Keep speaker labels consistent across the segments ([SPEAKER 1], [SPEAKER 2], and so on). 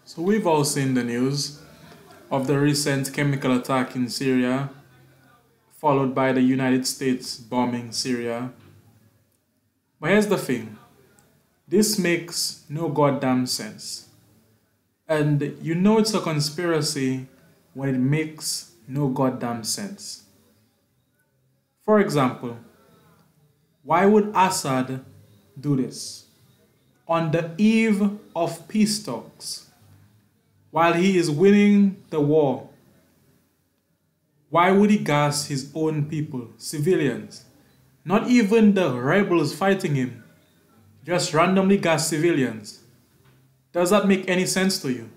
[SPEAKER 1] So we've all seen the news of the recent chemical attack in Syria, followed by the United States bombing Syria. But here's the thing, this makes no goddamn sense. And you know it's a conspiracy when it makes no goddamn sense. For example, why would Assad do this? On the eve of peace talks, while he is winning the war, why would he gas his own people, civilians? Not even the rebels fighting him, just randomly gas civilians. Does that make any sense to you?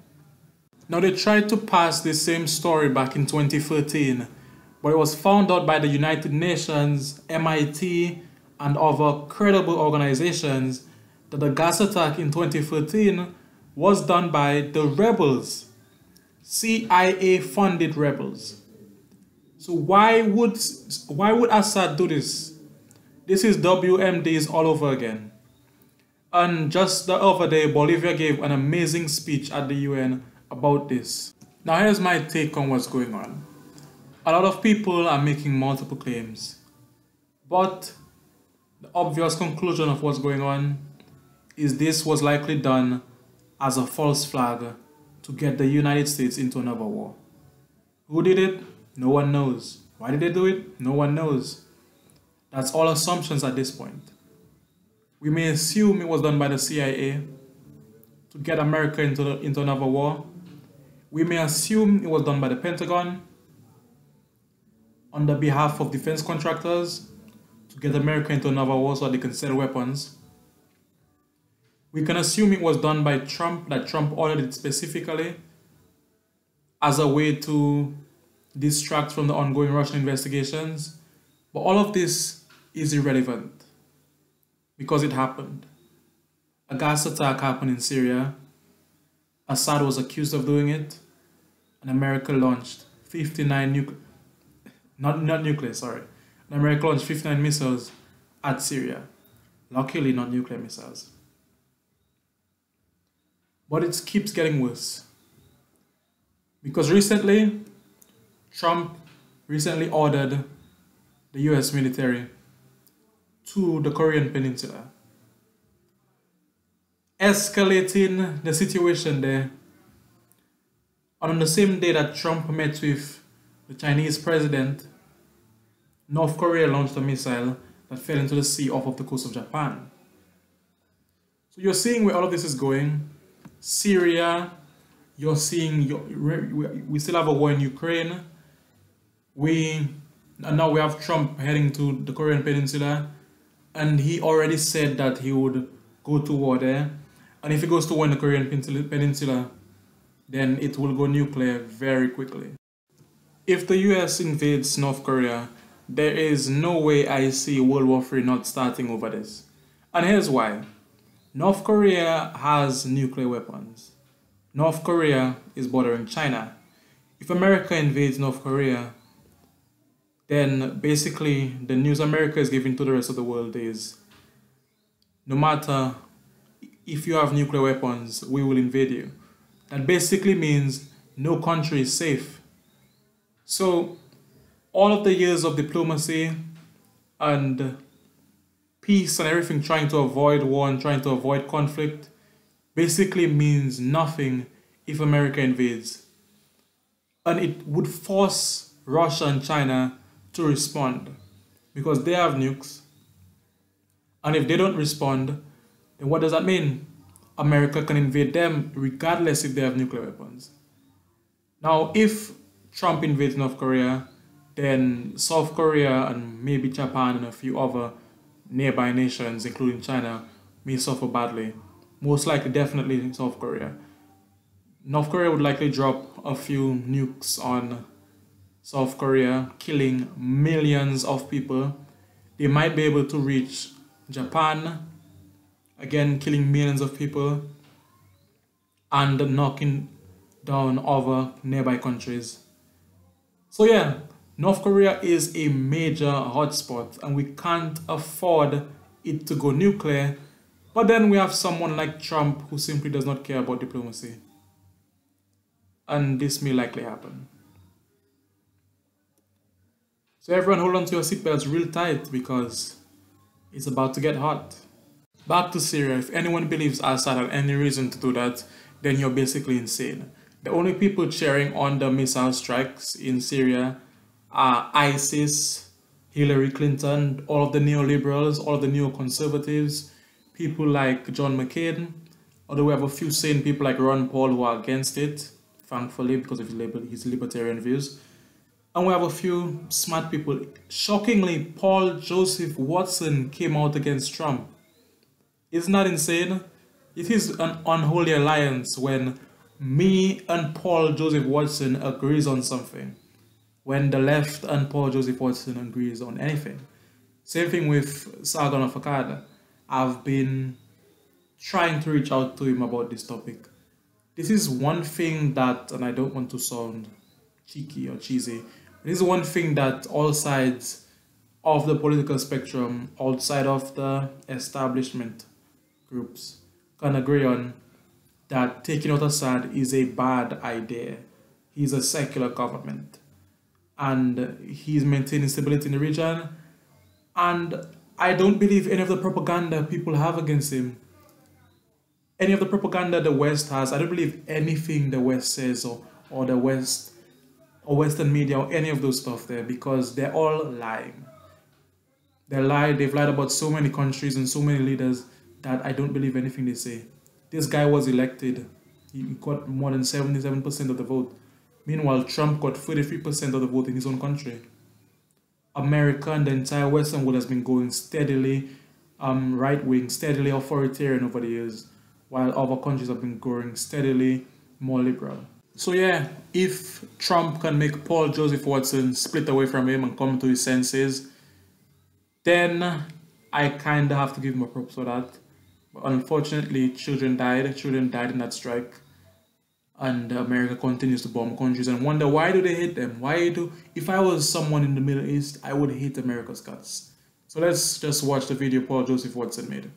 [SPEAKER 1] Now they tried to pass the same story back in 2013, but it was found out by the United Nations, MIT, and other credible organizations that the gas attack in 2013 was done by the rebels, CIA-funded rebels. So why would Assad do this? This is WMDs all over again. And just the other day, Bolivia gave an amazing speech at the UN about this. Now here's my take on what's going on. A lot of people are making multiple claims, but the obvious conclusion of what's going on is this was likely done as a false flag to get the United States into another war. Who did it? No one knows. Why did they do it? No one knows. That's all assumptions at this point. We may assume it was done by the CIA to get America into another war. We may assume it was done by the Pentagon on the behalf of defense contractors to get America into another war so they can sell weapons. We can assume it was done by Trump, that Trump ordered it specifically as a way to distract from the ongoing Russian investigations. But all of this is irrelevant because it happened. A gas attack happened in Syria. Assad was accused of doing it, and America launched 59 America launched 59 missiles at Syria. Luckily, not nuclear missiles. But it keeps getting worse. Because Trump recently ordered the US military to the Korean Peninsula, escalating the situation there. And on the same day that Trump met with the Chinese president, North Korea launched a missile that fell into the sea off of the coast of Japan. So you're seeing where all of this is going. Syria, you're seeing, we still have a war in Ukraine. And now we have Trump heading to the Korean Peninsula, and he already said that he would go to war there. And if he goes to war in the Korean Peninsula, then it will go nuclear very quickly. If the US invades North Korea, there is no way I see World War III not starting over this. And here's why. North Korea has nuclear weapons. North Korea is bordering China. If America invades North Korea, then basically the news America is giving to the rest of the world is, no matter if you have nuclear weapons, we will invade you. That basically means no country is safe. So all of the years of diplomacy and peace and everything, trying to avoid war and trying to avoid conflict, basically means nothing if America invades. And it would force Russia and China to respond because they have nukes. And if they don't respond, then what does that mean? America can invade them regardless if they have nuclear weapons. Now, if Trump invades North Korea, then South Korea and maybe Japan and a few other nearby nations, including China, may suffer badly. Most likely, definitely South Korea. North Korea would likely drop a few nukes on South Korea, killing millions of people. They might be able to reach Japan, again killing millions of people, and knocking down other nearby countries. So yeah, North Korea is a major hotspot and we can't afford it to go nuclear. But then we have someone like Trump who simply does not care about diplomacy. and this may likely happen. So everyone hold on to your seatbelts real tight because it's about to get hot. Back to Syria. If anyone believes Assad had any reason to do that, then you're basically insane. The only people cheering on the missile strikes in Syria are ISIS, Hillary Clinton, all of the neoliberals, all of the neoconservatives, people like John McCain, although we have a few sane people like Ron Paul who are against it, thankfully, because of his libertarian views. And we have a few smart people. Shockingly, Paul Joseph Watson came out against Trump. Isn't that insane? It is an unholy alliance when me and Paul Joseph Watson agrees on something. When the left and Paul Joseph Watson agrees on anything. Same thing with Sargon of Akkad. I've been trying to reach out to him about this topic. This is one thing that, and I don't want to sound cheeky or cheesy, this is one thing that all sides of the political spectrum, outside of the establishment groups, can agree on, that taking out Assad is a bad idea. He's a secular government and he's maintaining stability in the region, and I don't believe any of the propaganda people have against him, any of the propaganda the West has. I don't believe anything the West says or the West or Western media or any of those stuff there, because they're all lying. They've lied about so many countries and so many leaders that I don't believe anything they say. This guy was elected. He got more than 77% of the vote. Meanwhile, Trump got 33% of the vote in his own country. America and the entire Western world has been going steadily right-wing, steadily authoritarian over the years, while other countries have been growing steadily more liberal. So yeah, if Trump can make Paul Joseph Watson split away from him and come to his senses, then I kind of have to give him a props for that. But unfortunately, children died in that strike. And America continues to bomb countries and wonder, why do they hate them? If I was someone in the Middle East, I would hate America's guts. So let's just watch the video Paul Joseph Watson made.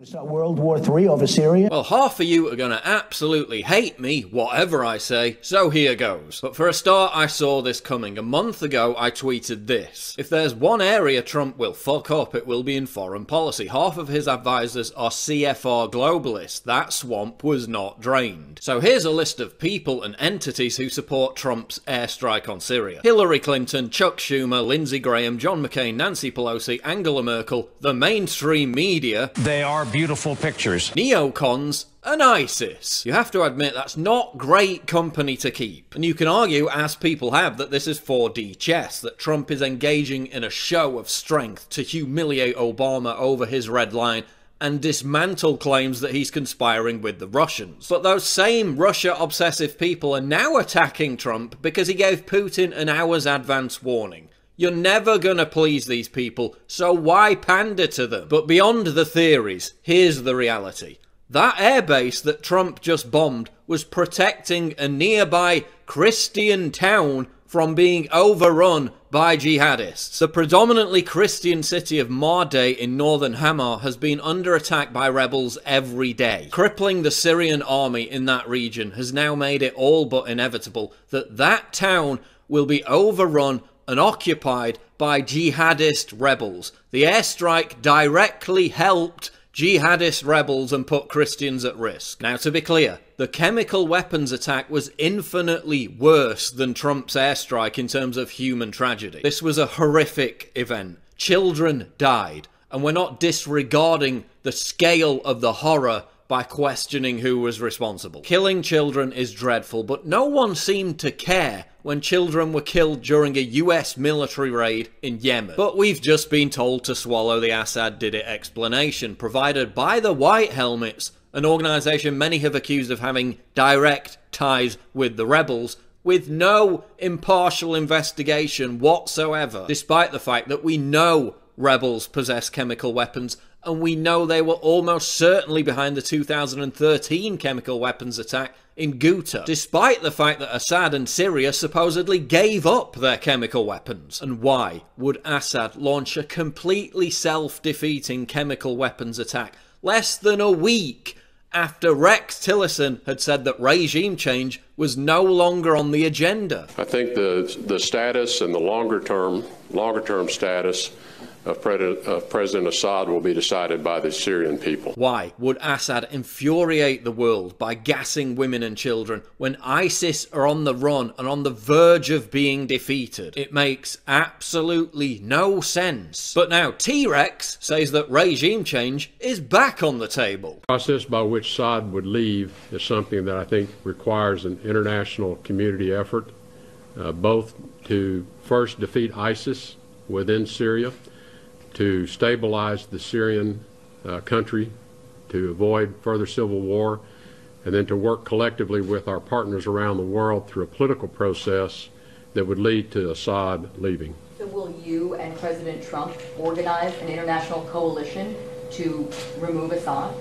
[SPEAKER 2] Start World War III over Syria.
[SPEAKER 3] Well, half of you are going to absolutely hate me, whatever I say, so here goes. But for a start, I saw this coming. A month ago, I tweeted this. If there's one area Trump will fuck up, it will be in foreign policy. Half of his advisors are CFR globalists. That swamp was not drained. So here's a list of people and entities who support Trump's airstrike on Syria. Hillary Clinton, Chuck Schumer, Lindsey Graham, John McCain, Nancy Pelosi, Angela Merkel, the mainstream media.
[SPEAKER 2] They are beautiful pictures.
[SPEAKER 3] Neocons and ISIS. You have to admit that's not great company to keep. And you can argue, as people have, that this is 4D chess, that Trump is engaging in a show of strength to humiliate Obama over his red line and dismantle claims that he's conspiring with the Russians. But those same Russia-obsessive people are now attacking Trump because he gave Putin an hour's advance warning. You're never gonna please these people, so why pander to them? But beyond the theories, here's the reality. That airbase that Trump just bombed was protecting a nearby Christian town from being overrun by jihadists. The predominantly Christian city of Mardeh in northern Hama has been under attack by rebels every day. Crippling the Syrian army in that region has now made it all but inevitable that that town will be overrun and occupied by jihadist rebels. The airstrike directly helped jihadist rebels and put Christians at risk. Now, to be clear, the chemical weapons attack was infinitely worse than Trump's airstrike in terms of human tragedy. This was a horrific event. Children died, and we're not disregarding the scale of the horror by questioning who was responsible. Killing children is dreadful, but no one seemed to care when children were killed during a US military raid in Yemen. But we've just been told to swallow the Assad did it explanation provided by the White Helmets, an organisation many have accused of having direct ties with the rebels, with no impartial investigation whatsoever, despite the fact that we know rebels possess chemical weapons, and we know they were almost certainly behind the 2013 chemical weapons attack in Ghouta, despite the fact that Assad and Syria supposedly gave up their chemical weapons. And why would Assad launch a completely self-defeating chemical weapons attack less than a week after Rex Tillerson had said that regime change was no longer on the agenda.
[SPEAKER 4] I think the status and the longer term status of President Assad will be decided by the Syrian people.
[SPEAKER 3] Why would Assad infuriate the world by gassing women and children when ISIS are on the run and on the verge of being defeated? It makes absolutely no sense. But now T-Rex says that regime change is back on the table.
[SPEAKER 5] The process by which Assad would leave is something that I think requires an international community effort, both to first defeat ISIS within Syria, to stabilize the Syrian country, to avoid further civil war, and then to work collectively with our partners around the world through a political process that would lead to Assad leaving.
[SPEAKER 6] So will you and President Trump organize an international coalition to remove Assad?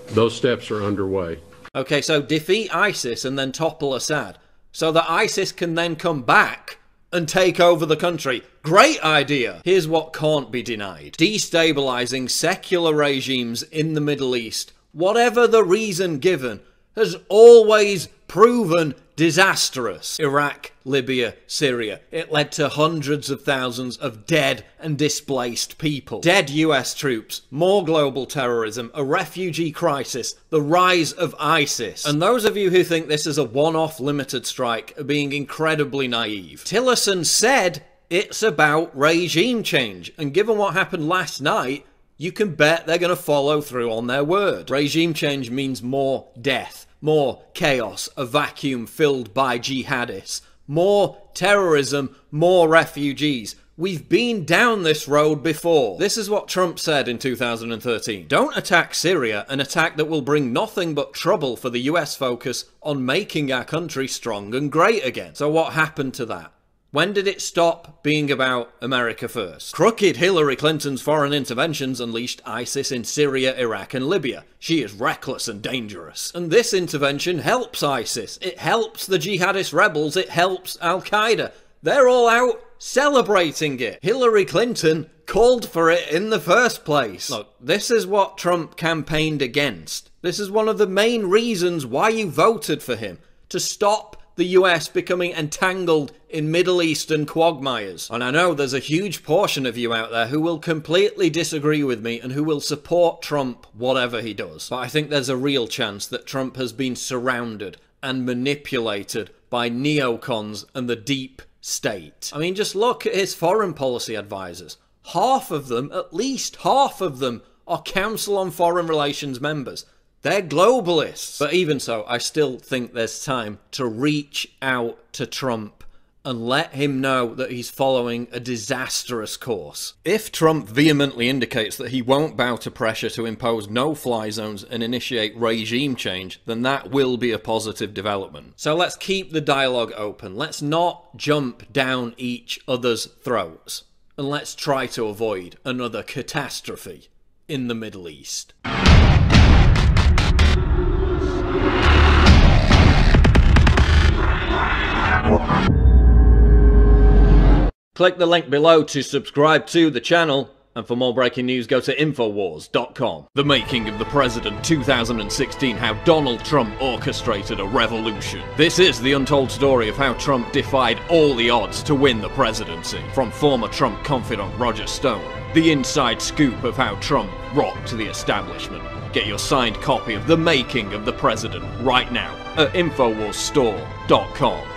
[SPEAKER 5] Those steps are underway.
[SPEAKER 3] Okay, so defeat ISIS and then topple Assad, so that ISIS can then come back and take over the country. Great idea! Here's what can't be denied. Destabilizing secular regimes in the Middle East, whatever the reason given, has always proven disastrous. Iraq, Libya, Syria. It led to hundreds of thousands of dead and displaced people. Dead US troops, more global terrorism, a refugee crisis, the rise of ISIS. And those of you who think this is a one-off limited strike are being incredibly naive. Tillerson said it's about regime change, and given what happened last night, you can bet they're going to follow through on their word. Regime change means more death, more chaos, a vacuum filled by jihadists, more terrorism, more refugees. We've been down this road before. This is what Trump said in 2013. Don't attack Syria, an attack that will bring nothing but trouble for the US focus on making our country strong and great again. So what happened to that? When did it stop being about America first? Crooked Hillary Clinton's foreign interventions unleashed ISIS in Syria, Iraq and Libya. She is reckless and dangerous. And this intervention helps ISIS. It helps the jihadist rebels. It helps Al-Qaeda. They're all out celebrating it. Hillary Clinton called for it in the first place. Look, this is what Trump campaigned against. This is one of the main reasons why you voted for him. To stop the US becoming entangled in Middle Eastern quagmires. And I know there's a huge portion of you out there who will completely disagree with me and who will support Trump whatever he does. But I think there's a real chance that Trump has been surrounded and manipulated by neocons and the deep state. I mean, just look at his foreign policy advisors. Half of them, at least half of them, are Council on Foreign Relations members. They're globalists. But even so, I still think there's time to reach out to Trump and let him know that he's following a disastrous course. If Trump vehemently indicates that he won't bow to pressure to impose no-fly zones and initiate regime change, then that will be a positive development. So let's keep the dialogue open. Let's not jump down each other's throats. And let's try to avoid another catastrophe in the Middle East. Click the link below to subscribe to the channel, and for more breaking news go to Infowars.com. The Making of the President 2016, how Donald Trump orchestrated a revolution. This is the untold story of how Trump defied all the odds to win the presidency. From former Trump confidant Roger Stone, the inside scoop of how Trump rocked the establishment. Get your signed copy of The Making of the President right now at InfoWarsStore.com.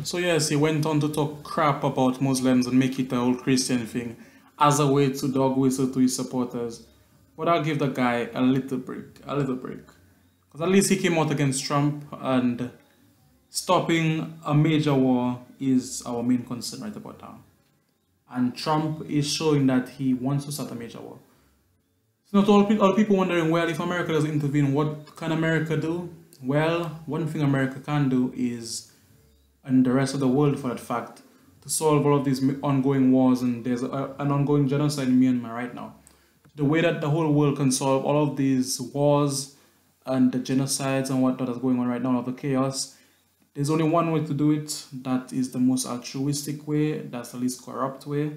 [SPEAKER 1] So yes, he went on to talk crap about Muslims and make it a whole Christian thing as a way to dog whistle to his supporters. But I'll give the guy a little break. Because at least he came out against Trump, and stopping a major war is our main concern right about now. And Trump is showing that he wants to start a major war. So not all people wondering, well, if America doesn't intervene, what can America do? Well, one thing America can do is, and the rest of the world for that fact, to solve all of these ongoing wars, and there's an ongoing genocide in Myanmar right now. The way that the whole world can solve all of these wars and the genocides and whatnot that's going on right now, all of the chaos, there's only one way to do it. That is the most altruistic way, that's the least corrupt way.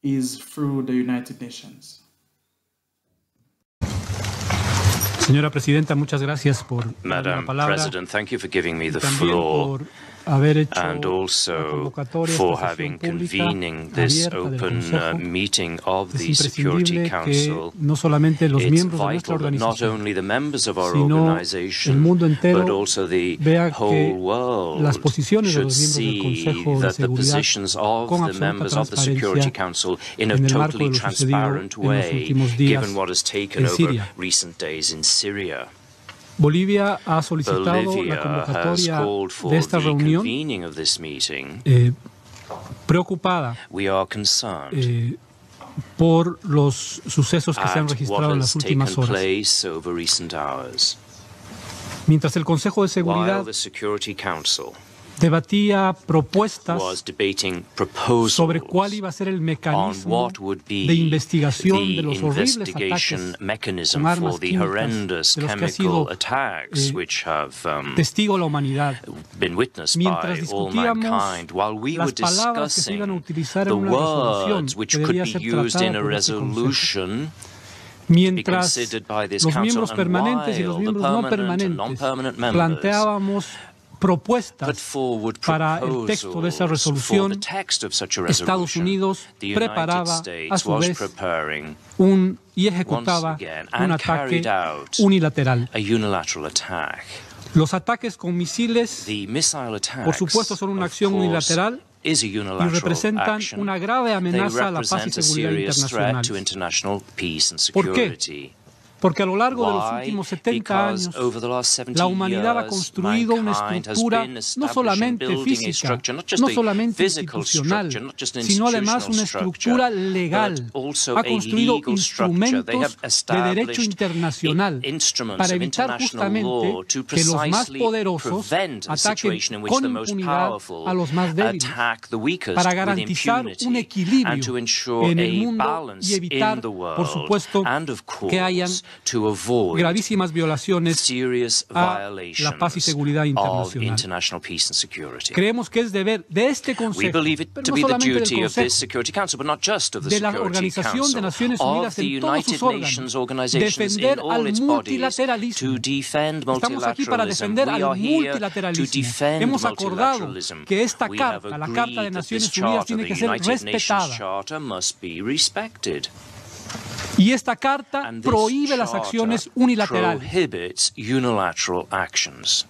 [SPEAKER 1] is through the United Nations.
[SPEAKER 7] Señora Presidenta, muchas gracias por la
[SPEAKER 8] Madam
[SPEAKER 7] palabra.
[SPEAKER 8] President, thank you for giving me the
[SPEAKER 7] También
[SPEAKER 8] floor,
[SPEAKER 7] por haber hecho
[SPEAKER 8] and
[SPEAKER 7] la
[SPEAKER 8] also
[SPEAKER 7] convocatoria a
[SPEAKER 8] for
[SPEAKER 7] esta
[SPEAKER 8] having
[SPEAKER 7] sesión pública
[SPEAKER 8] convening this
[SPEAKER 7] abierta del
[SPEAKER 8] open
[SPEAKER 7] Consejo.
[SPEAKER 8] meeting of
[SPEAKER 7] Es
[SPEAKER 8] the Security
[SPEAKER 7] imprescindible que
[SPEAKER 8] Council.
[SPEAKER 7] no solamente los
[SPEAKER 8] It's
[SPEAKER 7] miembros de nuestra
[SPEAKER 8] vital that not
[SPEAKER 7] organización,
[SPEAKER 8] only the members of our
[SPEAKER 7] sino el
[SPEAKER 8] organization,
[SPEAKER 7] mundo entero
[SPEAKER 8] but also the
[SPEAKER 7] vea
[SPEAKER 8] whole
[SPEAKER 7] que
[SPEAKER 8] world
[SPEAKER 7] las posiciones de
[SPEAKER 8] should
[SPEAKER 7] los miembros del
[SPEAKER 8] see
[SPEAKER 7] Consejo de
[SPEAKER 8] that the
[SPEAKER 7] Seguridad
[SPEAKER 8] positions of
[SPEAKER 7] con
[SPEAKER 8] the
[SPEAKER 7] absoluta
[SPEAKER 8] members of the Security
[SPEAKER 7] transparencia
[SPEAKER 8] Council in a
[SPEAKER 7] en el marco
[SPEAKER 8] totally
[SPEAKER 7] de lo sucedido
[SPEAKER 8] transparent
[SPEAKER 7] en los
[SPEAKER 8] way,
[SPEAKER 7] últimos días
[SPEAKER 8] given what has taken
[SPEAKER 7] en
[SPEAKER 8] over
[SPEAKER 7] Siria.
[SPEAKER 8] recent days in Syria.
[SPEAKER 7] Bolivia ha solicitado la
[SPEAKER 8] Bolivia has
[SPEAKER 7] convocatoria
[SPEAKER 8] called for
[SPEAKER 7] de esta
[SPEAKER 8] the
[SPEAKER 7] reunión
[SPEAKER 8] convening of this meeting.
[SPEAKER 7] Preocupada
[SPEAKER 8] We are concerned
[SPEAKER 7] por los sucesos que se han
[SPEAKER 8] at what
[SPEAKER 7] registrado en las
[SPEAKER 8] has taken
[SPEAKER 7] últimas horas.
[SPEAKER 8] place over recent hours.
[SPEAKER 7] Mientras el Consejo de Seguridad
[SPEAKER 8] While the Security Council
[SPEAKER 7] debatía propuestas
[SPEAKER 8] was debating proposals
[SPEAKER 7] sobre cuál iba a ser el
[SPEAKER 8] on
[SPEAKER 7] mecanismo
[SPEAKER 8] what would be
[SPEAKER 7] de investigación de
[SPEAKER 8] the
[SPEAKER 7] los horribles
[SPEAKER 8] investigation
[SPEAKER 7] ataques
[SPEAKER 8] mechanism
[SPEAKER 7] con armas
[SPEAKER 8] for the
[SPEAKER 7] químicas
[SPEAKER 8] horrendous
[SPEAKER 7] de los que ha
[SPEAKER 8] chemical
[SPEAKER 7] sido
[SPEAKER 8] attacks which have
[SPEAKER 7] testigo la humanidad.
[SPEAKER 8] been witnessed
[SPEAKER 7] Mientras
[SPEAKER 8] by all
[SPEAKER 7] discutíamos
[SPEAKER 8] mankind, while we were
[SPEAKER 7] las palabras que se iban a
[SPEAKER 8] discussing
[SPEAKER 7] utilizar
[SPEAKER 8] the
[SPEAKER 7] en una resolución
[SPEAKER 8] words which
[SPEAKER 7] que
[SPEAKER 8] could
[SPEAKER 7] debía
[SPEAKER 8] be
[SPEAKER 7] ser
[SPEAKER 8] used in
[SPEAKER 7] tratada
[SPEAKER 8] a
[SPEAKER 7] por este Consejo,
[SPEAKER 8] resolution
[SPEAKER 7] mientras
[SPEAKER 8] considered by this
[SPEAKER 7] los
[SPEAKER 8] council,
[SPEAKER 7] miembros
[SPEAKER 8] and
[SPEAKER 7] permanentes y los
[SPEAKER 8] while the
[SPEAKER 7] miembros no
[SPEAKER 8] permanent and
[SPEAKER 7] permanentes
[SPEAKER 8] non-permanent members
[SPEAKER 7] planteábamos
[SPEAKER 8] put
[SPEAKER 7] propuestas
[SPEAKER 8] forward
[SPEAKER 7] para el texto de esa
[SPEAKER 8] proposals for
[SPEAKER 7] resolución,
[SPEAKER 8] the text of such a
[SPEAKER 7] Estados
[SPEAKER 8] resolution,
[SPEAKER 7] Unidos
[SPEAKER 8] the United
[SPEAKER 7] preparaba a
[SPEAKER 8] States
[SPEAKER 7] su
[SPEAKER 8] was
[SPEAKER 7] vez
[SPEAKER 8] preparing
[SPEAKER 7] y ejecutaba
[SPEAKER 8] once again
[SPEAKER 7] un
[SPEAKER 8] and
[SPEAKER 7] ataque
[SPEAKER 8] carried out
[SPEAKER 7] unilateral.
[SPEAKER 8] a unilateral attack.
[SPEAKER 7] Los ataques con misiles,
[SPEAKER 8] The missile attacks,
[SPEAKER 7] por supuesto, son una
[SPEAKER 8] of
[SPEAKER 7] acción
[SPEAKER 8] course,
[SPEAKER 7] unilateral
[SPEAKER 8] is a
[SPEAKER 7] y
[SPEAKER 8] unilateral
[SPEAKER 7] representan
[SPEAKER 8] action.
[SPEAKER 7] una grave
[SPEAKER 8] They
[SPEAKER 7] amenaza a la paz y
[SPEAKER 8] represent a
[SPEAKER 7] seguridad
[SPEAKER 8] serious threat to
[SPEAKER 7] internacionales.
[SPEAKER 8] international peace and
[SPEAKER 7] ¿Por qué?
[SPEAKER 8] security.
[SPEAKER 7] Porque a lo largo de los
[SPEAKER 8] Why?
[SPEAKER 7] últimos 70
[SPEAKER 8] Because
[SPEAKER 7] años,
[SPEAKER 8] over the last 70
[SPEAKER 7] la humanidad ha
[SPEAKER 8] years,
[SPEAKER 7] construido una
[SPEAKER 8] mankind has
[SPEAKER 7] estructura
[SPEAKER 8] been
[SPEAKER 7] no
[SPEAKER 8] establishing,
[SPEAKER 7] solamente
[SPEAKER 8] building a
[SPEAKER 7] física,
[SPEAKER 8] structure, not just
[SPEAKER 7] no
[SPEAKER 8] a
[SPEAKER 7] solamente
[SPEAKER 8] physical
[SPEAKER 7] institucional,
[SPEAKER 8] structure, not just an
[SPEAKER 7] sino además una
[SPEAKER 8] institutional
[SPEAKER 7] estructura
[SPEAKER 8] structure,
[SPEAKER 7] legal.
[SPEAKER 8] but also
[SPEAKER 7] Ha
[SPEAKER 8] a
[SPEAKER 7] construido
[SPEAKER 8] legal structure. They have
[SPEAKER 7] instrumentos de derecho
[SPEAKER 8] established
[SPEAKER 7] internacional
[SPEAKER 8] instruments
[SPEAKER 7] para
[SPEAKER 8] of
[SPEAKER 7] evitar
[SPEAKER 8] international
[SPEAKER 7] justamente
[SPEAKER 8] law to
[SPEAKER 7] que los más
[SPEAKER 8] precisely
[SPEAKER 7] poderosos
[SPEAKER 8] prevent a
[SPEAKER 7] ataquen
[SPEAKER 8] situation in which
[SPEAKER 7] con
[SPEAKER 8] the most
[SPEAKER 7] impunidad
[SPEAKER 8] powerful
[SPEAKER 7] a los más débiles,
[SPEAKER 8] attack the weakest
[SPEAKER 7] para
[SPEAKER 8] with
[SPEAKER 7] garantizar un
[SPEAKER 8] impunity, and
[SPEAKER 7] equilibrio
[SPEAKER 8] to ensure
[SPEAKER 7] en el
[SPEAKER 8] a
[SPEAKER 7] mundo
[SPEAKER 8] balance
[SPEAKER 7] y evitar,
[SPEAKER 8] in the world,
[SPEAKER 7] por supuesto,
[SPEAKER 8] and of
[SPEAKER 7] que hayan
[SPEAKER 8] course, to avoid
[SPEAKER 7] gravísimas violaciones
[SPEAKER 8] serious
[SPEAKER 7] a
[SPEAKER 8] violations
[SPEAKER 7] la paz y seguridad
[SPEAKER 8] of
[SPEAKER 7] internacional.
[SPEAKER 8] international peace and security.
[SPEAKER 7] Creemos que es deber de este
[SPEAKER 8] We
[SPEAKER 7] Consejo,
[SPEAKER 8] believe it
[SPEAKER 7] pero
[SPEAKER 8] to
[SPEAKER 7] no
[SPEAKER 8] be the
[SPEAKER 7] solamente del
[SPEAKER 8] duty of this
[SPEAKER 7] Consejo,
[SPEAKER 8] Security Council, but not just of the
[SPEAKER 7] de la
[SPEAKER 8] Security
[SPEAKER 7] Organización de
[SPEAKER 8] Council,
[SPEAKER 7] Naciones
[SPEAKER 8] of
[SPEAKER 7] Unidas
[SPEAKER 8] the
[SPEAKER 7] en todos sus
[SPEAKER 8] United
[SPEAKER 7] órganos,
[SPEAKER 8] Nations organizations
[SPEAKER 7] defender
[SPEAKER 8] in all
[SPEAKER 7] al
[SPEAKER 8] its bodies,
[SPEAKER 7] multilateralismo.
[SPEAKER 8] to defend
[SPEAKER 7] Estamos aquí para
[SPEAKER 8] multilateralism.
[SPEAKER 7] defender
[SPEAKER 8] We
[SPEAKER 7] al
[SPEAKER 8] are here to
[SPEAKER 7] multilateralismo.
[SPEAKER 8] defend
[SPEAKER 7] Hemos acordado
[SPEAKER 8] multilateralism.
[SPEAKER 7] que esta
[SPEAKER 8] We have
[SPEAKER 7] carta, la Carta de
[SPEAKER 8] agreed that
[SPEAKER 7] Naciones
[SPEAKER 8] this
[SPEAKER 7] Unidas,
[SPEAKER 8] charter,
[SPEAKER 7] tiene
[SPEAKER 8] the
[SPEAKER 7] que ser
[SPEAKER 8] United Nations
[SPEAKER 7] respetada.
[SPEAKER 8] Charter, must be respected.
[SPEAKER 7] Y esta carta
[SPEAKER 8] And this
[SPEAKER 7] prohíbe las
[SPEAKER 8] charter
[SPEAKER 7] acciones unilaterales.
[SPEAKER 8] prohibits unilateral actions.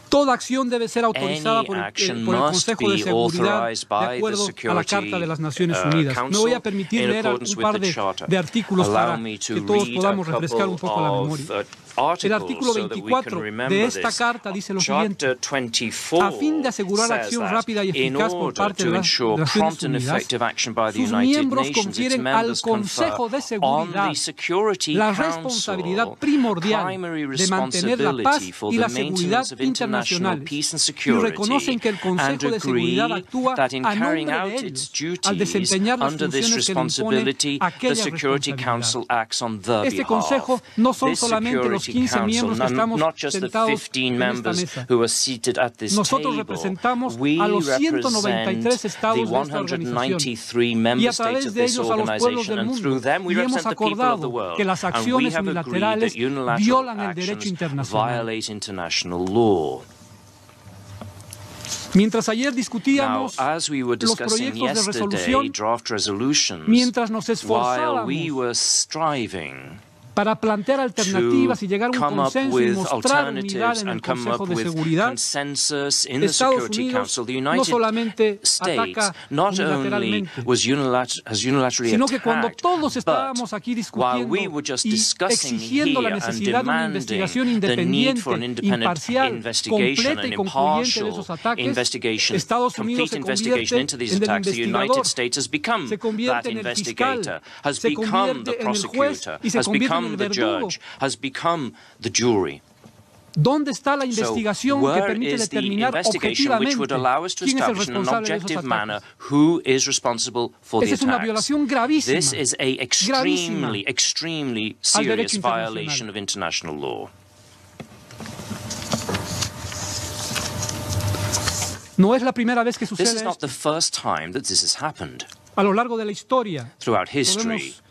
[SPEAKER 7] Toda acción debe ser autorizada
[SPEAKER 8] Any
[SPEAKER 7] por el
[SPEAKER 8] action
[SPEAKER 7] Consejo de
[SPEAKER 8] must be
[SPEAKER 7] Seguridad
[SPEAKER 8] authorized
[SPEAKER 7] de
[SPEAKER 8] by the
[SPEAKER 7] acuerdo a la
[SPEAKER 8] Security
[SPEAKER 7] Carta de las Naciones Unidas. Me
[SPEAKER 8] Council
[SPEAKER 7] voy a permitir
[SPEAKER 8] in
[SPEAKER 7] leer
[SPEAKER 8] accordance
[SPEAKER 7] un
[SPEAKER 8] with
[SPEAKER 7] par
[SPEAKER 8] the Charter.
[SPEAKER 7] de artículos
[SPEAKER 8] Allow
[SPEAKER 7] para
[SPEAKER 8] me to
[SPEAKER 7] que todos
[SPEAKER 8] read
[SPEAKER 7] podamos
[SPEAKER 8] a
[SPEAKER 7] refrescar un poco la
[SPEAKER 8] couple
[SPEAKER 7] memoria.
[SPEAKER 8] of articles
[SPEAKER 7] El artículo
[SPEAKER 8] so that we can
[SPEAKER 7] 24
[SPEAKER 8] remember
[SPEAKER 7] de esta
[SPEAKER 8] this.
[SPEAKER 7] carta dice lo siguiente:
[SPEAKER 8] Chapter 24
[SPEAKER 7] a fin de asegurar
[SPEAKER 8] says
[SPEAKER 7] acción
[SPEAKER 8] that
[SPEAKER 7] rápida y
[SPEAKER 8] in
[SPEAKER 7] eficaz por
[SPEAKER 8] order
[SPEAKER 7] parte de
[SPEAKER 8] to
[SPEAKER 7] las
[SPEAKER 8] ensure
[SPEAKER 7] Naciones
[SPEAKER 8] prompt and
[SPEAKER 7] Unidas,
[SPEAKER 8] effective action by the
[SPEAKER 7] sus
[SPEAKER 8] United
[SPEAKER 7] miembros
[SPEAKER 8] Nations, its
[SPEAKER 7] confieren al
[SPEAKER 8] members confer
[SPEAKER 7] Consejo de
[SPEAKER 8] on
[SPEAKER 7] Seguridad
[SPEAKER 8] the Security
[SPEAKER 7] la
[SPEAKER 8] Council
[SPEAKER 7] responsabilidad primordial
[SPEAKER 8] primary
[SPEAKER 7] de mantener la paz
[SPEAKER 8] responsibility for
[SPEAKER 7] y
[SPEAKER 8] the
[SPEAKER 7] la seguridad
[SPEAKER 8] maintenance of international
[SPEAKER 7] internacionales
[SPEAKER 8] peace and
[SPEAKER 7] y
[SPEAKER 8] security,
[SPEAKER 7] reconocen que el
[SPEAKER 8] and
[SPEAKER 7] Consejo de Seguridad
[SPEAKER 8] agree
[SPEAKER 7] actúa
[SPEAKER 8] that in
[SPEAKER 7] a
[SPEAKER 8] carrying
[SPEAKER 7] nombre
[SPEAKER 8] out
[SPEAKER 7] de
[SPEAKER 8] its
[SPEAKER 7] ellos al
[SPEAKER 8] duties
[SPEAKER 7] desempeñar las
[SPEAKER 8] under this
[SPEAKER 7] funciones que le impone
[SPEAKER 8] responsibility, the
[SPEAKER 7] aquella
[SPEAKER 8] Security
[SPEAKER 7] responsabilidad.
[SPEAKER 8] Council acts on their
[SPEAKER 7] Este
[SPEAKER 8] behalf.
[SPEAKER 7] Consejo no son
[SPEAKER 8] This
[SPEAKER 7] solamente los
[SPEAKER 8] Security
[SPEAKER 7] 15 miembros que
[SPEAKER 8] Council,
[SPEAKER 7] estamos
[SPEAKER 8] not just the
[SPEAKER 7] sentados
[SPEAKER 8] 15
[SPEAKER 7] en esta
[SPEAKER 8] members
[SPEAKER 7] mesa.
[SPEAKER 8] who are seated at this
[SPEAKER 7] Nosotros
[SPEAKER 8] table.
[SPEAKER 7] representamos
[SPEAKER 8] We
[SPEAKER 7] a los
[SPEAKER 8] represent
[SPEAKER 7] 193 estados
[SPEAKER 8] the
[SPEAKER 7] de esta organización
[SPEAKER 8] 193
[SPEAKER 7] y
[SPEAKER 8] member
[SPEAKER 7] a
[SPEAKER 8] states
[SPEAKER 7] través
[SPEAKER 8] of
[SPEAKER 7] de
[SPEAKER 8] this
[SPEAKER 7] ellos a los pueblos
[SPEAKER 8] organization,
[SPEAKER 7] del
[SPEAKER 8] and
[SPEAKER 7] mundo.
[SPEAKER 8] through them we
[SPEAKER 7] Y hemos
[SPEAKER 8] represent the people of the
[SPEAKER 7] acordado
[SPEAKER 8] world.
[SPEAKER 7] que las
[SPEAKER 8] And we
[SPEAKER 7] acciones
[SPEAKER 8] have agreed
[SPEAKER 7] unilaterales
[SPEAKER 8] that unilateral
[SPEAKER 7] violan el derecho
[SPEAKER 8] actions
[SPEAKER 7] internacional.
[SPEAKER 8] violate international law.
[SPEAKER 7] Mientras ayer
[SPEAKER 8] Now,
[SPEAKER 7] discutíamos
[SPEAKER 8] as we were
[SPEAKER 7] los
[SPEAKER 8] discussing
[SPEAKER 7] proyectos de
[SPEAKER 8] yesterday,
[SPEAKER 7] resolución,
[SPEAKER 8] draft resolutions,
[SPEAKER 7] mientras nos
[SPEAKER 8] while
[SPEAKER 7] esforzábamos
[SPEAKER 8] we were striving
[SPEAKER 7] para plantear alternativas y llegar a un
[SPEAKER 8] come up
[SPEAKER 7] consenso y
[SPEAKER 8] with
[SPEAKER 7] mostrar unidad
[SPEAKER 8] alternatives
[SPEAKER 7] en el
[SPEAKER 8] and come
[SPEAKER 7] Consejo
[SPEAKER 8] up
[SPEAKER 7] de
[SPEAKER 8] with
[SPEAKER 7] Seguridad,
[SPEAKER 8] consensus in the
[SPEAKER 7] Estados
[SPEAKER 8] Security
[SPEAKER 7] Unidos
[SPEAKER 8] Council, the
[SPEAKER 7] no
[SPEAKER 8] United
[SPEAKER 7] solamente
[SPEAKER 8] States
[SPEAKER 7] ataca
[SPEAKER 8] not only
[SPEAKER 7] unilateralmente,
[SPEAKER 8] has unilaterally
[SPEAKER 7] sino que cuando
[SPEAKER 8] attacked,
[SPEAKER 7] todos
[SPEAKER 8] but
[SPEAKER 7] estábamos aquí
[SPEAKER 8] while we
[SPEAKER 7] discutiendo
[SPEAKER 8] were just
[SPEAKER 7] y
[SPEAKER 8] discussing
[SPEAKER 7] exigiendo la
[SPEAKER 8] here and
[SPEAKER 7] necesidad de una
[SPEAKER 8] demanding
[SPEAKER 7] investigación
[SPEAKER 8] the need for an
[SPEAKER 7] independiente,
[SPEAKER 8] independent
[SPEAKER 7] imparcial,
[SPEAKER 8] investigation
[SPEAKER 7] completa y
[SPEAKER 8] and
[SPEAKER 7] concluyente de
[SPEAKER 8] impartial
[SPEAKER 7] esos ataques,
[SPEAKER 8] investigation,
[SPEAKER 7] Estados Unidos
[SPEAKER 8] complete
[SPEAKER 7] se
[SPEAKER 8] investigation into these
[SPEAKER 7] convierte en el
[SPEAKER 8] attacks, the United
[SPEAKER 7] investigador,
[SPEAKER 8] States has become
[SPEAKER 7] se
[SPEAKER 8] that
[SPEAKER 7] convierte en el fiscal,
[SPEAKER 8] investigator, has
[SPEAKER 7] se
[SPEAKER 8] become the
[SPEAKER 7] convierte en el juez
[SPEAKER 8] prosecutor,
[SPEAKER 7] y se
[SPEAKER 8] has
[SPEAKER 7] convierte en
[SPEAKER 8] become
[SPEAKER 7] el
[SPEAKER 8] the
[SPEAKER 7] verdugo.
[SPEAKER 8] judge, has become the jury.
[SPEAKER 7] ¿Dónde está la investigación que
[SPEAKER 8] where
[SPEAKER 7] permite
[SPEAKER 8] is the
[SPEAKER 7] determinar
[SPEAKER 8] investigation which would
[SPEAKER 7] objetivamente
[SPEAKER 8] allow us to
[SPEAKER 7] quién es el
[SPEAKER 8] establish in an
[SPEAKER 7] responsable de esos
[SPEAKER 8] objective manner
[SPEAKER 7] ataques?
[SPEAKER 8] who is responsible for the
[SPEAKER 7] Esa es una
[SPEAKER 8] attacks?
[SPEAKER 7] violación gravísima,
[SPEAKER 8] This is a extremely, extremely
[SPEAKER 7] al derecho
[SPEAKER 8] serious
[SPEAKER 7] internacional.
[SPEAKER 8] violation of international law.
[SPEAKER 7] No es la primera vez que
[SPEAKER 8] This
[SPEAKER 7] sucede
[SPEAKER 8] is not
[SPEAKER 7] esto.
[SPEAKER 8] the first time that this has happened.
[SPEAKER 7] A lo largo de la historia
[SPEAKER 8] Throughout history,
[SPEAKER 7] podemos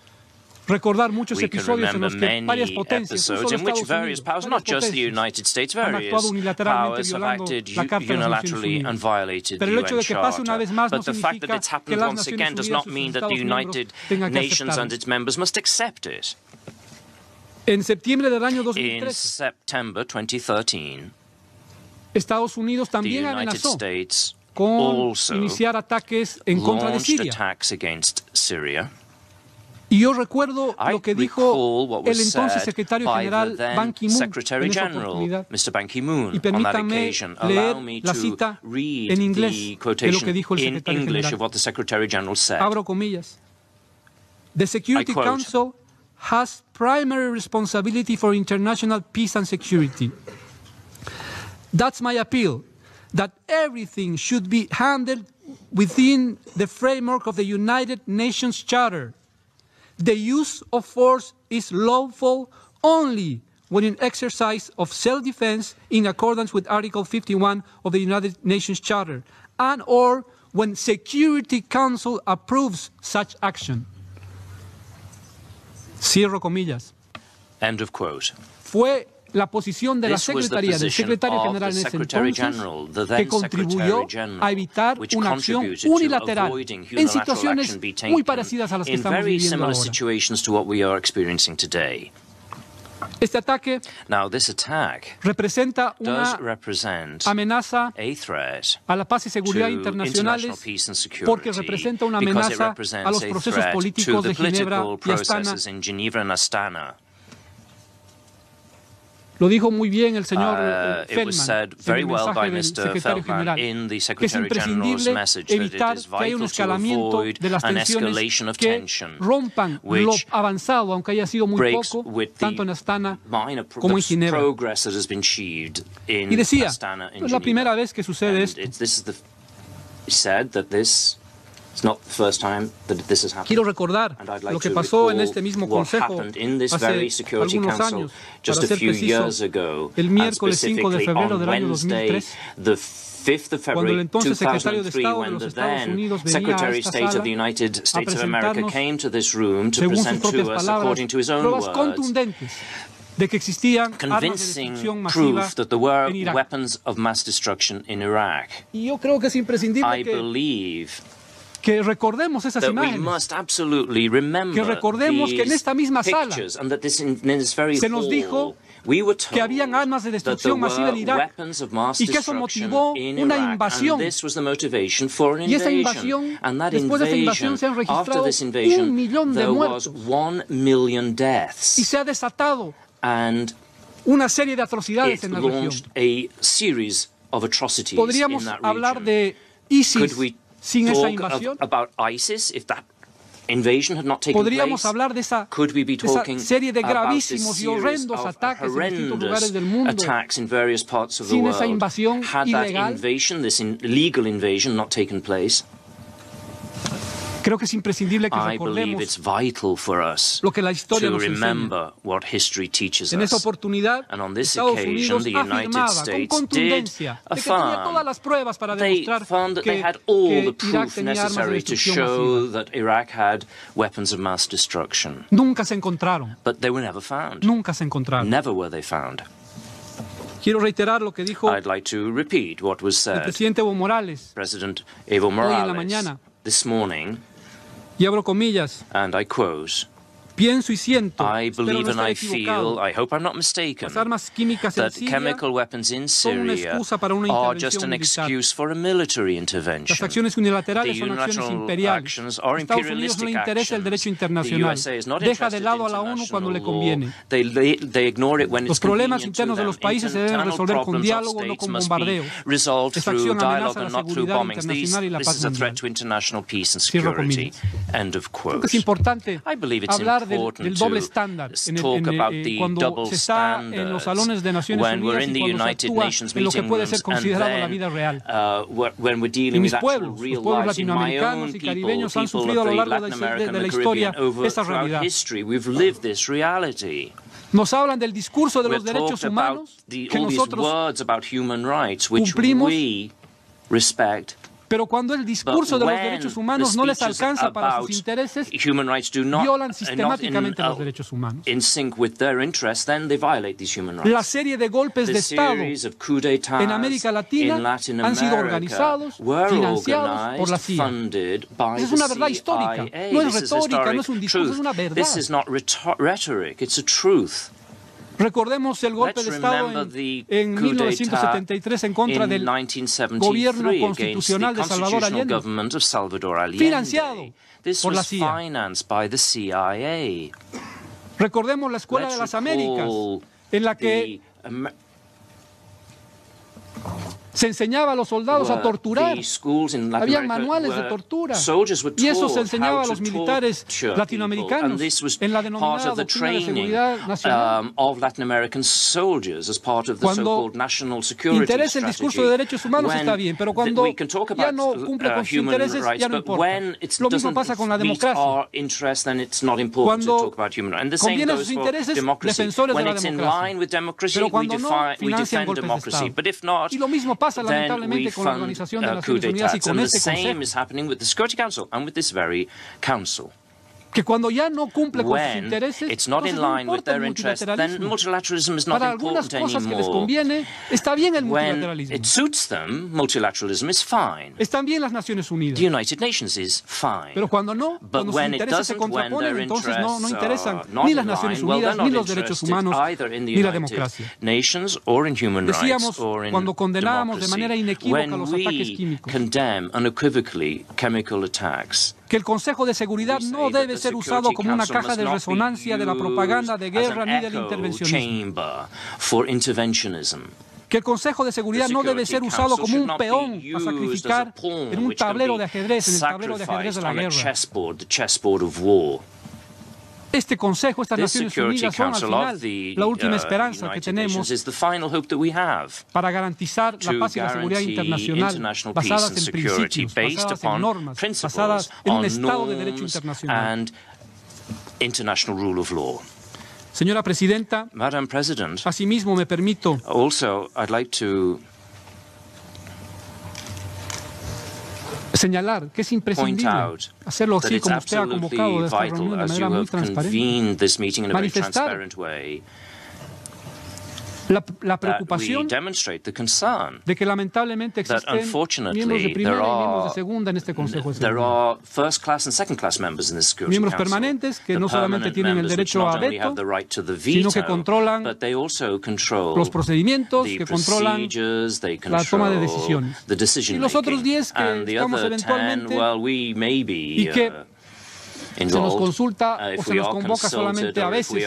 [SPEAKER 7] recordar muchos
[SPEAKER 8] we can
[SPEAKER 7] episodios en
[SPEAKER 8] remember
[SPEAKER 7] los que varias
[SPEAKER 8] many
[SPEAKER 7] potencias, no
[SPEAKER 8] episodes
[SPEAKER 7] solo
[SPEAKER 8] in which
[SPEAKER 7] Estados
[SPEAKER 8] various
[SPEAKER 7] Unidos,
[SPEAKER 8] powers,
[SPEAKER 7] varias
[SPEAKER 8] not just the
[SPEAKER 7] potencias,
[SPEAKER 8] United States,
[SPEAKER 7] han
[SPEAKER 8] various
[SPEAKER 7] actuado unilateralmente
[SPEAKER 8] powers have
[SPEAKER 7] violando
[SPEAKER 8] acted
[SPEAKER 7] la Carta de las Naciones
[SPEAKER 8] unilaterally and
[SPEAKER 7] Unidas.
[SPEAKER 8] violated
[SPEAKER 7] Pero
[SPEAKER 8] the
[SPEAKER 7] el hecho
[SPEAKER 8] UN
[SPEAKER 7] de que pase una vez más
[SPEAKER 8] Charter.
[SPEAKER 7] no
[SPEAKER 8] But the fact that
[SPEAKER 7] significa
[SPEAKER 8] it's
[SPEAKER 7] que
[SPEAKER 8] happened
[SPEAKER 7] las
[SPEAKER 8] once
[SPEAKER 7] Naciones
[SPEAKER 8] again does
[SPEAKER 7] Unidas
[SPEAKER 8] not
[SPEAKER 7] y sus
[SPEAKER 8] mean that the
[SPEAKER 7] Estados miembros
[SPEAKER 8] United
[SPEAKER 7] tengan que
[SPEAKER 8] Nations and
[SPEAKER 7] aceptarlo.
[SPEAKER 8] its members must accept it.
[SPEAKER 7] En septiembre del año
[SPEAKER 8] In
[SPEAKER 7] 2013,
[SPEAKER 8] September 2013,
[SPEAKER 7] Estados Unidos
[SPEAKER 8] the
[SPEAKER 7] también
[SPEAKER 8] United
[SPEAKER 7] amenazó
[SPEAKER 8] States
[SPEAKER 7] con
[SPEAKER 8] also
[SPEAKER 7] iniciar ataques en contra de
[SPEAKER 8] launched
[SPEAKER 7] Siria.
[SPEAKER 8] attacks against Syria.
[SPEAKER 7] Y yo recuerdo
[SPEAKER 8] I
[SPEAKER 7] lo que dijo
[SPEAKER 8] recall what was
[SPEAKER 7] el entonces
[SPEAKER 8] said
[SPEAKER 7] secretario
[SPEAKER 8] by
[SPEAKER 7] general
[SPEAKER 8] the
[SPEAKER 7] Ban
[SPEAKER 8] then
[SPEAKER 7] Ki-moon
[SPEAKER 8] Secretary
[SPEAKER 7] en esa
[SPEAKER 8] General,
[SPEAKER 7] oportunidad.
[SPEAKER 8] Mr. Ban Ki-moon.
[SPEAKER 7] Y
[SPEAKER 8] On that
[SPEAKER 7] permítanme
[SPEAKER 8] occasion,
[SPEAKER 7] leer
[SPEAKER 8] allow me
[SPEAKER 7] la
[SPEAKER 8] to
[SPEAKER 7] cita
[SPEAKER 8] read
[SPEAKER 7] en inglés
[SPEAKER 8] the
[SPEAKER 7] de lo
[SPEAKER 8] quotation
[SPEAKER 7] que dijo el
[SPEAKER 8] in
[SPEAKER 7] secretario
[SPEAKER 8] English
[SPEAKER 7] general.
[SPEAKER 8] of what the Secretary General said.
[SPEAKER 7] Abro comillas. The Security
[SPEAKER 8] I quote,
[SPEAKER 7] Council has primary responsibility for international peace and security. That's my appeal, that everything should be handled within the framework of the United Nations Charter. The use of force is lawful only when in exercise of self-defense in accordance with Article 51 of the United Nations Charter, and or when Security Council approves such action. Cierro comillas.
[SPEAKER 8] End of quote.
[SPEAKER 7] Fue la posición de la
[SPEAKER 8] This was the
[SPEAKER 7] Secretaría del
[SPEAKER 8] position
[SPEAKER 7] Secretario
[SPEAKER 8] of
[SPEAKER 7] General
[SPEAKER 8] the
[SPEAKER 7] en ese
[SPEAKER 8] Secretary
[SPEAKER 7] entonces
[SPEAKER 8] General, the
[SPEAKER 7] que
[SPEAKER 8] then
[SPEAKER 7] contribuyó
[SPEAKER 8] Secretary General,
[SPEAKER 7] a evitar
[SPEAKER 8] which
[SPEAKER 7] una acción
[SPEAKER 8] contributed to
[SPEAKER 7] unilateral
[SPEAKER 8] avoiding
[SPEAKER 7] en
[SPEAKER 8] unilateral
[SPEAKER 7] situaciones
[SPEAKER 8] action be
[SPEAKER 7] muy
[SPEAKER 8] taken
[SPEAKER 7] parecidas a las que
[SPEAKER 8] in
[SPEAKER 7] estamos
[SPEAKER 8] very
[SPEAKER 7] viviendo
[SPEAKER 8] similar
[SPEAKER 7] ahora.
[SPEAKER 8] situations to what we are experiencing today.
[SPEAKER 7] Este ataque
[SPEAKER 8] Now, this attack
[SPEAKER 7] representa
[SPEAKER 8] does
[SPEAKER 7] una
[SPEAKER 8] represent
[SPEAKER 7] amenaza
[SPEAKER 8] a threat
[SPEAKER 7] a la paz y seguridad
[SPEAKER 8] to
[SPEAKER 7] internacionales
[SPEAKER 8] international peace and security
[SPEAKER 7] porque representa una
[SPEAKER 8] because it
[SPEAKER 7] amenaza
[SPEAKER 8] represents
[SPEAKER 7] a los
[SPEAKER 8] a
[SPEAKER 7] procesos
[SPEAKER 8] threat to
[SPEAKER 7] políticos
[SPEAKER 8] the
[SPEAKER 7] de Ginebra
[SPEAKER 8] political
[SPEAKER 7] y Astana.
[SPEAKER 8] processes in Geneva and Astana.
[SPEAKER 7] Lo dijo muy bien el señor
[SPEAKER 8] It was said very
[SPEAKER 7] Feldman en el
[SPEAKER 8] well by
[SPEAKER 7] mensaje del
[SPEAKER 8] Mr.
[SPEAKER 7] secretario
[SPEAKER 8] Feldman
[SPEAKER 7] general,
[SPEAKER 8] in the
[SPEAKER 7] que es
[SPEAKER 8] Secretary General's
[SPEAKER 7] imprescindible
[SPEAKER 8] message that it
[SPEAKER 7] evitar
[SPEAKER 8] is
[SPEAKER 7] que haya un
[SPEAKER 8] vital to
[SPEAKER 7] escalamiento
[SPEAKER 8] avoid
[SPEAKER 7] de las
[SPEAKER 8] an
[SPEAKER 7] tensiones
[SPEAKER 8] escalation of
[SPEAKER 7] que
[SPEAKER 8] tension
[SPEAKER 7] rompan lo
[SPEAKER 8] which
[SPEAKER 7] avanzado, aunque haya sido muy
[SPEAKER 8] breaks
[SPEAKER 7] poco,
[SPEAKER 8] with
[SPEAKER 7] tanto en
[SPEAKER 8] the
[SPEAKER 7] Astana
[SPEAKER 8] minor
[SPEAKER 7] como en
[SPEAKER 8] the
[SPEAKER 7] Ginebra.
[SPEAKER 8] progress that has been achieved in
[SPEAKER 7] Y decía,
[SPEAKER 8] Astana
[SPEAKER 7] no
[SPEAKER 8] and
[SPEAKER 7] es la
[SPEAKER 8] Geneva.
[SPEAKER 7] primera vez que sucede esto.
[SPEAKER 8] This is the said that this is not the first time that this has happened.
[SPEAKER 7] Quiero recordar
[SPEAKER 8] And I'd like
[SPEAKER 7] lo que
[SPEAKER 8] to
[SPEAKER 7] pasó en
[SPEAKER 8] recall
[SPEAKER 7] este mismo
[SPEAKER 8] what
[SPEAKER 7] consejo
[SPEAKER 8] happened in this
[SPEAKER 7] hace
[SPEAKER 8] very Security
[SPEAKER 7] algunos
[SPEAKER 8] Council
[SPEAKER 7] años,
[SPEAKER 8] just
[SPEAKER 7] para
[SPEAKER 8] a
[SPEAKER 7] ser
[SPEAKER 8] few
[SPEAKER 7] preciso,
[SPEAKER 8] years ago,
[SPEAKER 7] el
[SPEAKER 8] and
[SPEAKER 7] miércoles 5 de
[SPEAKER 8] specifically
[SPEAKER 7] febrero
[SPEAKER 8] on
[SPEAKER 7] del año
[SPEAKER 8] Wednesday,
[SPEAKER 7] 2003,
[SPEAKER 8] the 5th of
[SPEAKER 7] cuando el
[SPEAKER 8] February
[SPEAKER 7] entonces secretario de
[SPEAKER 8] 2003,
[SPEAKER 7] Estado de
[SPEAKER 8] when
[SPEAKER 7] los
[SPEAKER 8] the
[SPEAKER 7] Estados
[SPEAKER 8] then
[SPEAKER 7] Unidos venía a
[SPEAKER 8] Secretary of
[SPEAKER 7] esta
[SPEAKER 8] State of
[SPEAKER 7] sala
[SPEAKER 8] the United
[SPEAKER 7] a
[SPEAKER 8] States of America
[SPEAKER 7] presentarnos,
[SPEAKER 8] came to this room to
[SPEAKER 7] según sus
[SPEAKER 8] present
[SPEAKER 7] propias
[SPEAKER 8] to us,
[SPEAKER 7] palabras,
[SPEAKER 8] according to his own
[SPEAKER 7] pruebas
[SPEAKER 8] words,
[SPEAKER 7] contundentes de que existían armas de
[SPEAKER 8] convincing
[SPEAKER 7] destrucción masiva
[SPEAKER 8] proof that there were
[SPEAKER 7] en Irak.
[SPEAKER 8] weapons of mass destruction in Iraq.
[SPEAKER 7] Y yo creo que es imprescindible
[SPEAKER 8] I believe
[SPEAKER 7] que recordemos esas
[SPEAKER 8] that we
[SPEAKER 7] imágenes,
[SPEAKER 8] must absolutely remember
[SPEAKER 7] que recordemos que en
[SPEAKER 8] these
[SPEAKER 7] esta misma sala
[SPEAKER 8] pictures, and that this in this very
[SPEAKER 7] se nos
[SPEAKER 8] hall,
[SPEAKER 7] dijo
[SPEAKER 8] we were told
[SPEAKER 7] que habían armas de
[SPEAKER 8] that there
[SPEAKER 7] destrucción masiva en
[SPEAKER 8] were
[SPEAKER 7] Irak
[SPEAKER 8] weapons of mass
[SPEAKER 7] y que eso
[SPEAKER 8] destruction
[SPEAKER 7] motivó
[SPEAKER 8] in
[SPEAKER 7] una
[SPEAKER 8] Iraq,
[SPEAKER 7] invasión.
[SPEAKER 8] and this was the motivation for an
[SPEAKER 7] Y esa
[SPEAKER 8] invasion.
[SPEAKER 7] invasión,
[SPEAKER 8] And that
[SPEAKER 7] después de esa invasión
[SPEAKER 8] invasion,
[SPEAKER 7] se han
[SPEAKER 8] after
[SPEAKER 7] registrado
[SPEAKER 8] this invasion,
[SPEAKER 7] 1 millón de
[SPEAKER 8] there was
[SPEAKER 7] muertos
[SPEAKER 8] 1 million
[SPEAKER 7] y
[SPEAKER 8] deaths,
[SPEAKER 7] se ha desatado
[SPEAKER 8] and
[SPEAKER 7] una serie de atrocidades
[SPEAKER 8] it
[SPEAKER 7] en la región.
[SPEAKER 8] launched a series of atrocities in
[SPEAKER 7] Podríamos
[SPEAKER 8] that
[SPEAKER 7] hablar
[SPEAKER 8] region.
[SPEAKER 7] de
[SPEAKER 8] Could
[SPEAKER 7] ISIS
[SPEAKER 8] we
[SPEAKER 7] sin esa
[SPEAKER 8] talk
[SPEAKER 7] invasión.
[SPEAKER 8] about ISIS if that invasion had not taken
[SPEAKER 7] Podríamos
[SPEAKER 8] place?
[SPEAKER 7] hablar de esa,
[SPEAKER 8] Could we be
[SPEAKER 7] de esa
[SPEAKER 8] talking
[SPEAKER 7] serie de
[SPEAKER 8] about
[SPEAKER 7] gravísimos
[SPEAKER 8] this
[SPEAKER 7] y horrendos
[SPEAKER 8] series of
[SPEAKER 7] ataques en distintos lugares
[SPEAKER 8] horrendous
[SPEAKER 7] del mundo
[SPEAKER 8] attacks in various parts of the
[SPEAKER 7] sin esa
[SPEAKER 8] world?
[SPEAKER 7] invasión
[SPEAKER 8] Had that
[SPEAKER 7] ilegal?
[SPEAKER 8] invasion, this illegal invasion, not taken place?
[SPEAKER 7] Creo que es imprescindible que
[SPEAKER 8] I believe it's
[SPEAKER 7] recordemos
[SPEAKER 8] vital for us
[SPEAKER 7] lo que la historia
[SPEAKER 8] to
[SPEAKER 7] nos enseña.
[SPEAKER 8] remember what history teaches
[SPEAKER 7] En esa
[SPEAKER 8] us.
[SPEAKER 7] oportunidad,
[SPEAKER 8] And on this
[SPEAKER 7] Estados
[SPEAKER 8] occasion,
[SPEAKER 7] Unidos
[SPEAKER 8] the United
[SPEAKER 7] afirmaba con
[SPEAKER 8] States did
[SPEAKER 7] contundencia de que tenía todas las pruebas para
[SPEAKER 8] They
[SPEAKER 7] demostrar
[SPEAKER 8] found that
[SPEAKER 7] que,
[SPEAKER 8] they had all
[SPEAKER 7] que
[SPEAKER 8] the
[SPEAKER 7] Irak
[SPEAKER 8] proof
[SPEAKER 7] tenía armas de
[SPEAKER 8] necessary to
[SPEAKER 7] destrucción
[SPEAKER 8] show
[SPEAKER 7] masiva.
[SPEAKER 8] that Iraq had weapons of mass destruction.
[SPEAKER 7] Nunca se encontraron,
[SPEAKER 8] But they were never found.
[SPEAKER 7] nunca se encontraron.
[SPEAKER 8] Never were they found.
[SPEAKER 7] Quiero reiterar lo que dijo
[SPEAKER 8] I'd like to repeat what was
[SPEAKER 7] el
[SPEAKER 8] said.
[SPEAKER 7] presidente Evo Morales,
[SPEAKER 8] President Evo
[SPEAKER 7] en la
[SPEAKER 8] Morales
[SPEAKER 7] mañana.
[SPEAKER 8] this morning,
[SPEAKER 7] y abro comillas,
[SPEAKER 8] and I quote,
[SPEAKER 7] pienso y siento,
[SPEAKER 8] I
[SPEAKER 7] espero
[SPEAKER 8] believe
[SPEAKER 7] no
[SPEAKER 8] and
[SPEAKER 7] estar
[SPEAKER 8] I
[SPEAKER 7] equivocado,
[SPEAKER 8] feel, I hope I'm not mistaken,
[SPEAKER 7] las armas químicas en
[SPEAKER 8] that
[SPEAKER 7] Siria
[SPEAKER 8] chemical weapons in
[SPEAKER 7] son una
[SPEAKER 8] Syria
[SPEAKER 7] excusa para una
[SPEAKER 8] are just
[SPEAKER 7] intervención
[SPEAKER 8] an
[SPEAKER 7] militar.
[SPEAKER 8] excuse for a military
[SPEAKER 7] Las
[SPEAKER 8] intervention.
[SPEAKER 7] acciones unilaterales
[SPEAKER 8] The
[SPEAKER 7] son acciones
[SPEAKER 8] unilateral
[SPEAKER 7] imperiales.
[SPEAKER 8] actions are
[SPEAKER 7] A Estados Unidos no le
[SPEAKER 8] imperialistic
[SPEAKER 7] interesa el derecho
[SPEAKER 8] actions. The
[SPEAKER 7] internacional.
[SPEAKER 8] USA is not
[SPEAKER 7] Deja de
[SPEAKER 8] interested
[SPEAKER 7] lado a
[SPEAKER 8] in
[SPEAKER 7] la ONU cuando le
[SPEAKER 8] international
[SPEAKER 7] conviene.
[SPEAKER 8] law. They ignore it when
[SPEAKER 7] Los
[SPEAKER 8] it's
[SPEAKER 7] problemas
[SPEAKER 8] convenient to
[SPEAKER 7] internos de
[SPEAKER 8] them.
[SPEAKER 7] los países se deben
[SPEAKER 8] Internal
[SPEAKER 7] resolver con
[SPEAKER 8] problems of
[SPEAKER 7] diálogo, no
[SPEAKER 8] states
[SPEAKER 7] con
[SPEAKER 8] must be
[SPEAKER 7] bombardeos.
[SPEAKER 8] resolved
[SPEAKER 7] Esta
[SPEAKER 8] through
[SPEAKER 7] acción
[SPEAKER 8] dialogue
[SPEAKER 7] amenaza
[SPEAKER 8] and
[SPEAKER 7] la
[SPEAKER 8] not through
[SPEAKER 7] seguridad
[SPEAKER 8] bombings.
[SPEAKER 7] internacional y la
[SPEAKER 8] This
[SPEAKER 7] paz
[SPEAKER 8] is a
[SPEAKER 7] mundial.
[SPEAKER 8] threat to international peace and
[SPEAKER 7] Cierro
[SPEAKER 8] security.
[SPEAKER 7] comillas.
[SPEAKER 8] End of
[SPEAKER 7] Creo que
[SPEAKER 8] quote.
[SPEAKER 7] es importante
[SPEAKER 8] I believe it's
[SPEAKER 7] hablar del
[SPEAKER 8] important
[SPEAKER 7] doble
[SPEAKER 8] to
[SPEAKER 7] estándar
[SPEAKER 8] talk about the
[SPEAKER 7] cuando
[SPEAKER 8] double
[SPEAKER 7] se está en los salones de Naciones
[SPEAKER 8] when we're
[SPEAKER 7] Unidas
[SPEAKER 8] in
[SPEAKER 7] y
[SPEAKER 8] the
[SPEAKER 7] cuando se
[SPEAKER 8] United
[SPEAKER 7] actúa
[SPEAKER 8] Nations
[SPEAKER 7] en lo que
[SPEAKER 8] meeting
[SPEAKER 7] puede
[SPEAKER 8] rooms,
[SPEAKER 7] ser
[SPEAKER 8] and
[SPEAKER 7] considerado la
[SPEAKER 8] then
[SPEAKER 7] vida real.
[SPEAKER 8] when we're
[SPEAKER 7] Y
[SPEAKER 8] dealing
[SPEAKER 7] mis
[SPEAKER 8] with actual
[SPEAKER 7] pueblos,
[SPEAKER 8] real
[SPEAKER 7] los pueblos
[SPEAKER 8] lives in my
[SPEAKER 7] latinoamericanos
[SPEAKER 8] own
[SPEAKER 7] y
[SPEAKER 8] people,
[SPEAKER 7] caribeños han
[SPEAKER 8] people
[SPEAKER 7] sufrido a
[SPEAKER 8] of
[SPEAKER 7] lo
[SPEAKER 8] the
[SPEAKER 7] largo
[SPEAKER 8] Latin
[SPEAKER 7] de
[SPEAKER 8] American
[SPEAKER 7] la
[SPEAKER 8] and
[SPEAKER 7] historia
[SPEAKER 8] Caribbean, over
[SPEAKER 7] esta
[SPEAKER 8] throughout
[SPEAKER 7] realidad.
[SPEAKER 8] history, we've lived this reality.
[SPEAKER 7] Nos hablan del discurso de los
[SPEAKER 8] We're
[SPEAKER 7] derechos
[SPEAKER 8] talked about
[SPEAKER 7] humanos
[SPEAKER 8] all
[SPEAKER 7] que
[SPEAKER 8] these
[SPEAKER 7] nosotros
[SPEAKER 8] words about human rights, which
[SPEAKER 7] cumplimos
[SPEAKER 8] we respect.
[SPEAKER 7] Pero cuando el discurso de los derechos humanos no les alcanza para sus intereses,
[SPEAKER 8] human rights do not,
[SPEAKER 7] violan sistemáticamente los derechos humanos.
[SPEAKER 8] In sync with their interests, then they violate these human rights.
[SPEAKER 7] La serie de golpes de Estado en América Latina han sido organizados, financiados por la CIA. Esa es una verdad histórica. No es retórica, no es un discurso, es una verdad.
[SPEAKER 8] This is not rhetoric, it's a truth.
[SPEAKER 7] Recordemos el golpe de Estado en 1973 en contra del gobierno constitucional de Salvador Allende, financiado por la CIA. Recordemos la Escuela de las Américas, en la que se enseñaba a los soldados a torturar. Había manuales de tortura. Y eso se enseñaba a los militares latinoamericanos en la denominada Doctrina de Seguridad Nacional. Cuando interesa el discurso de derechos humanos está bien, pero cuando ya no cumple con sus intereses, ya no importa. Lo mismo pasa con la democracia. Cuando conviene a sus intereses, defensores de la democracia. Pero cuando no, financian golpes de Estado. Y lo mismo pasa lamentablemente con la Organización de Naciones Unidas y con este Consejo. Que cuando ya no cumple con sus intereses, no importa el multilateralismo. Para algunas cosas que les conviene, está bien el multilateralismo. Están bien las Naciones Unidas. Pero cuando no, cuando sus intereses se contraponen, entonces no interesan ni las Naciones Unidas, ni los derechos humanos, ni la democracia. Decíamos, cuando condenábamos de manera inequívoca los ataques químicos, que el Consejo de Seguridad no debe ser usado como una caja de resonancia de la propaganda de guerra ni del intervencionismo. Que el Consejo de Seguridad no debe ser usado como un peón a sacrificar en un tablero de ajedrez, en el tablero de ajedrez de la guerra. Este Consejo, estas Naciones Unidas son al final la última esperanza que tenemos para garantizar la paz y la seguridad internacional basadas en principios, basadas en normas, basadas en un Estado de Derecho internacional. Señora Presidenta, asimismo me permito señalar que es imprescindible hacerlo así como usted ha convocado de esta reunión de manera muy transparente, manifestar la preocupación de que lamentablemente existen miembros de primera y miembros de segunda en este Consejo de Seguridad. Miembros permanentes que no solamente tienen el derecho a veto, sino que controlan los procedimientos, que controlan la toma de decisiones. Y los otros 10 que estamos eventualmente y que se nos consulta o se nos convoca solamente a veces,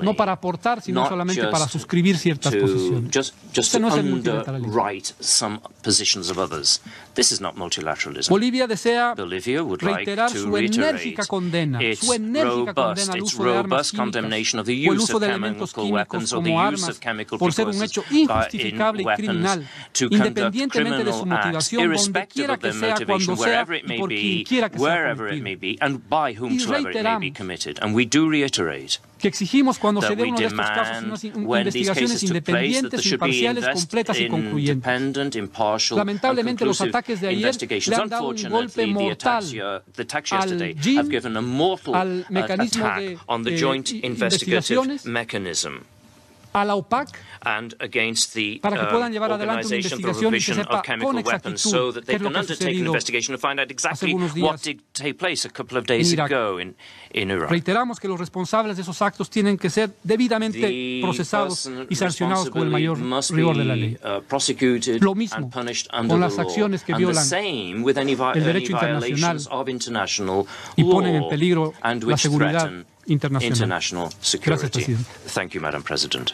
[SPEAKER 7] no para aportar, sino solamente para suscribir ciertas posiciones. Este no es el multilateralismo. Bolivia desea reiterar su enérgica condena al uso de armas químicas o el uso de elementos químicos como armas por ser un hecho injustificable y criminal, independientemente de su motivación, donde quiera que sea, cuando sea y por quien quiera que sea cometido. Y reiteramos que exigimos cuando se dé uno de estos casos unas investigaciones independientes, imparciales, completas y concluyentes. Lamentablemente los ataques de ayer le han dado un golpe mortal al JIM, al mecanismo de investigaciones, a la OPAC, para que puedan llevar adelante una investigación y se sepa con exactitud qué es lo que ha sucedido hace algunos días en Irak. Reiteramos que los responsables de esos actos tienen que ser debidamente procesados y sancionados con el mayor rigor de la ley. Lo mismo con las acciones que violan el derecho internacional y ponen en peligro la seguridad internacional. Gracias, Presidente.
[SPEAKER 8] Thank you, Madam President.